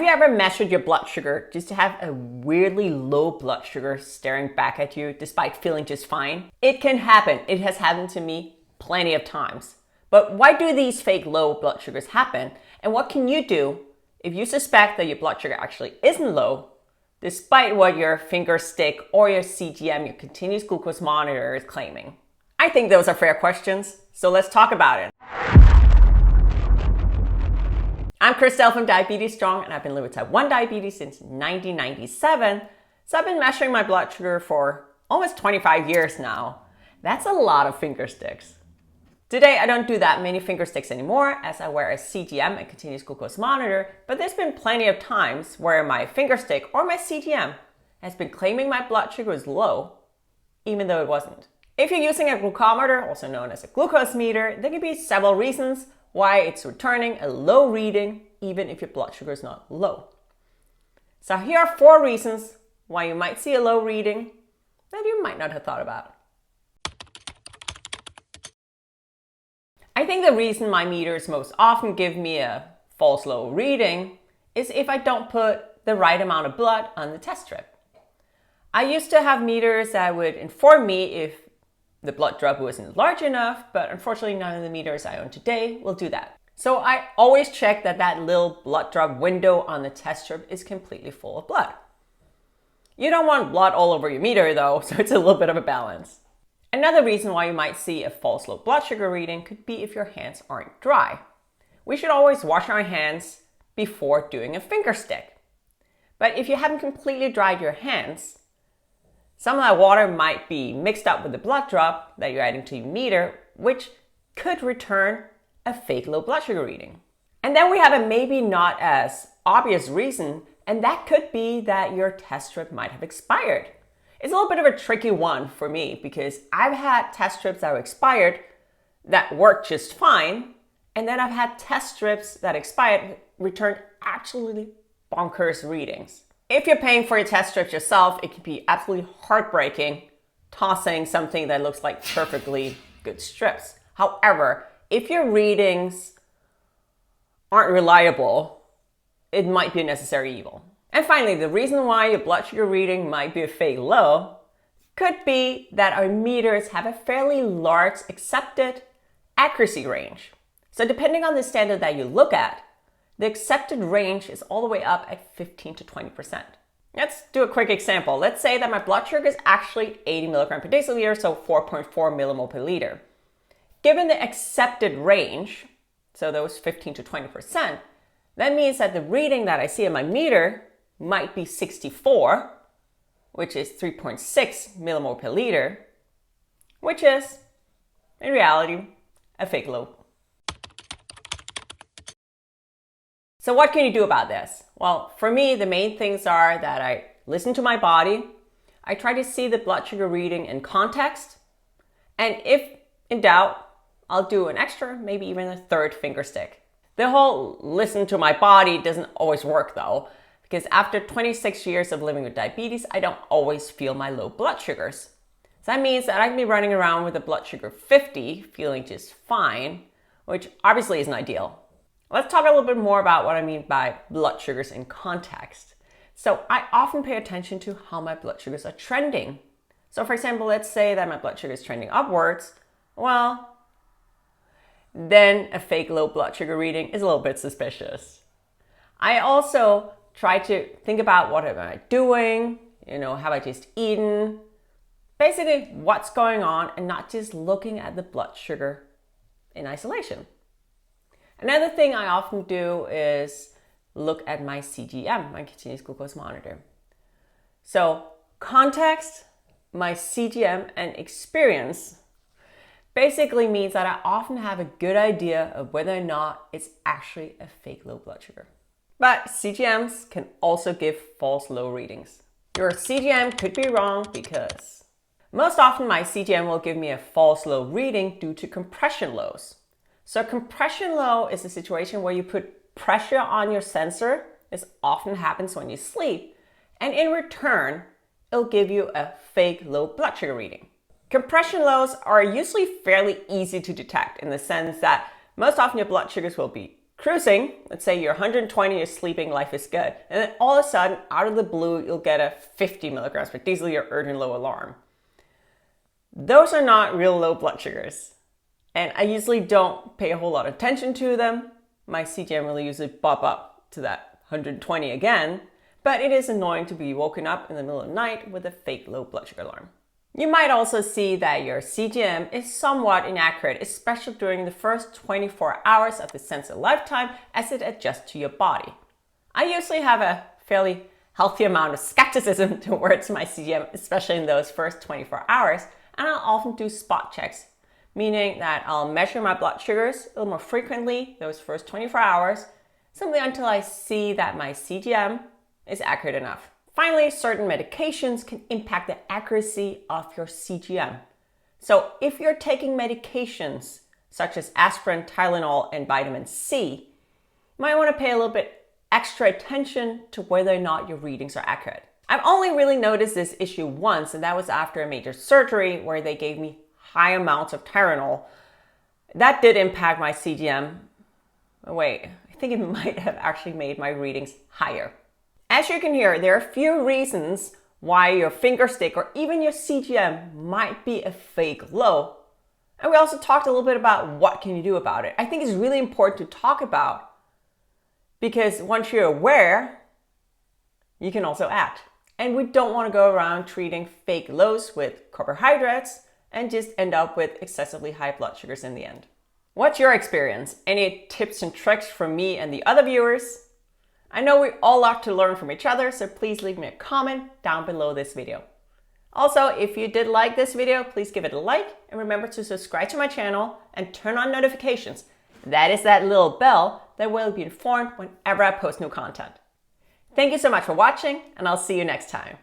Have you ever measured your blood sugar just to have a weirdly low blood sugar staring back at you despite feeling just fine? It can happen. It has happened to me plenty of times. But why do these fake low blood sugars happen? And what can you do if you suspect that your blood sugar actually isn't low, despite what your finger stick or your CGM, your continuous glucose monitor, is claiming? I think those are fair questions, so let's talk about it. I'm Christelle from Diabetes Strong, and I've been living with type 1 diabetes since 1997, so I've been measuring my blood sugar for almost 25 years now. That's a lot of finger sticks. Today, I don't do that many finger sticks anymore as I wear a CGM, a continuous glucose monitor, but there's been plenty of times where my finger stick or my CGM has been claiming my blood sugar is low, even though it wasn't. If you're using a glucometer, also known as a glucose meter, there can be several reasons why it's returning a low reading, even if your blood sugar is not low. So here are 4 reasons why you might see a low reading that you might not have thought about. I think the reason my meters most often give me a false low reading is if I don't put the right amount of blood on the test strip. I used to have meters that would inform me if the blood drop wasn't large enough, but unfortunately none of the meters I own today will do that. So I always check that that little blood drop window on the test strip is completely full of blood. You don't want blood all over your meter though, so it's a little bit of a balance. Another reason why you might see a false low blood sugar reading could be if your hands aren't dry. We should always wash our hands before doing a finger stick. But if you haven't completely dried your hands, some of that water might be mixed up with the blood drop that you're adding to your meter, which could return a fake low blood sugar reading. And then we have a maybe not as obvious reason, and that could be that your test strip might have expired. It's a little bit of a tricky one for me because I've had test strips that were expired that worked just fine, and then I've had test strips that expired returned absolutely bonkers readings. If you're paying for your test strips yourself, it can be absolutely heartbreaking tossing something that looks like perfectly good strips. However, if your readings aren't reliable, it might be a necessary evil. And finally, the reason why your blood sugar reading might be a fake low could be that our meters have a fairly large accepted accuracy range. So depending on the standard that you look at, the accepted range is all the way up at 15 to 20%. Let's do a quick example. Let's say that my blood sugar is actually 80 milligram per deciliter, so 4.4 millimole per liter. Given the accepted range, so those 15 to 20%, that means that the reading that I see in my meter might be 64, which is 3.6 millimole per liter, which is, in reality, a fake low. So what can you do about this? Well, for me, the main things are that I listen to my body, I try to see the blood sugar reading in context, and if in doubt, I'll do an extra, maybe even a third finger stick. The whole listen to my body doesn't always work though, because after 26 years of living with diabetes, I don't always feel my low blood sugars. So that means that I can be running around with a blood sugar 50, feeling just fine, which obviously isn't ideal. Let's talk a little bit more about what I mean by blood sugars in context. So I often pay attention to how my blood sugars are trending. So for example, let's say that my blood sugar is trending upwards. Well, then a fake low blood sugar reading is a little bit suspicious. I also try to think about what am I doing? Have I just eaten? Basically, what's going on and not just looking at the blood sugar in isolation. Another thing I often do is look at my CGM, my continuous glucose monitor. So context, my CGM, and experience basically means that I often have a good idea of whether or not it's actually a fake low blood sugar. But CGMs can also give false low readings. Your CGM could be wrong because most often my CGM will give me a false low reading due to compression lows. So compression low is a situation where you put pressure on your sensor. This often happens when you sleep. And in return, it'll give you a fake low blood sugar reading. Compression lows are usually fairly easy to detect in the sense that most often your blood sugars will be Cruising, let's say you're 120, you're sleeping, life is good. And then all of a sudden, out of the blue, you'll get a 50 milligrams per deciliter, your urgent low alarm. Those are not real low blood sugars. And I usually don't pay a whole lot of attention to them. My CGM will usually pop up to that 120 again, but it is annoying to be woken up in the middle of the night with a fake low blood sugar alarm. You might also see that your CGM is somewhat inaccurate, especially during the first 24 hours of the sensor lifetime as it adjusts to your body. I usually have a fairly healthy amount of skepticism towards my CGM, especially in those first 24 hours, and I'll often do spot checks, meaning that I'll measure my blood sugars a little more frequently those first 24 hours, simply until I see that my CGM is accurate enough. Finally, certain medications can impact the accuracy of your CGM. So if you're taking medications such as aspirin, Tylenol, and vitamin C, you might want to pay a little bit extra attention to whether or not your readings are accurate. I've only really noticed this issue once, and that was after a major surgery where they gave me high amounts of Tylenol. That did impact my CGM. Wait, I think it might have actually made my readings higher. As you can hear, there are a few reasons why your finger stick or even your CGM might be a fake low. And we also talked a little bit about what can you do about it. I think it's really important to talk about because once you're aware, you can also act. And we don't want to go around treating fake lows with carbohydrates and just end up with excessively high blood sugars in the end. What's your experience? Any tips and tricks from me and the other viewers? I know we all love to learn from each other, so please leave me a comment down below this video. Also, if you did like this video, please give it a like and remember to subscribe to my channel and turn on notifications. That is that little bell that will be informed whenever I post new content. Thank you so much for watching, and I'll see you next time.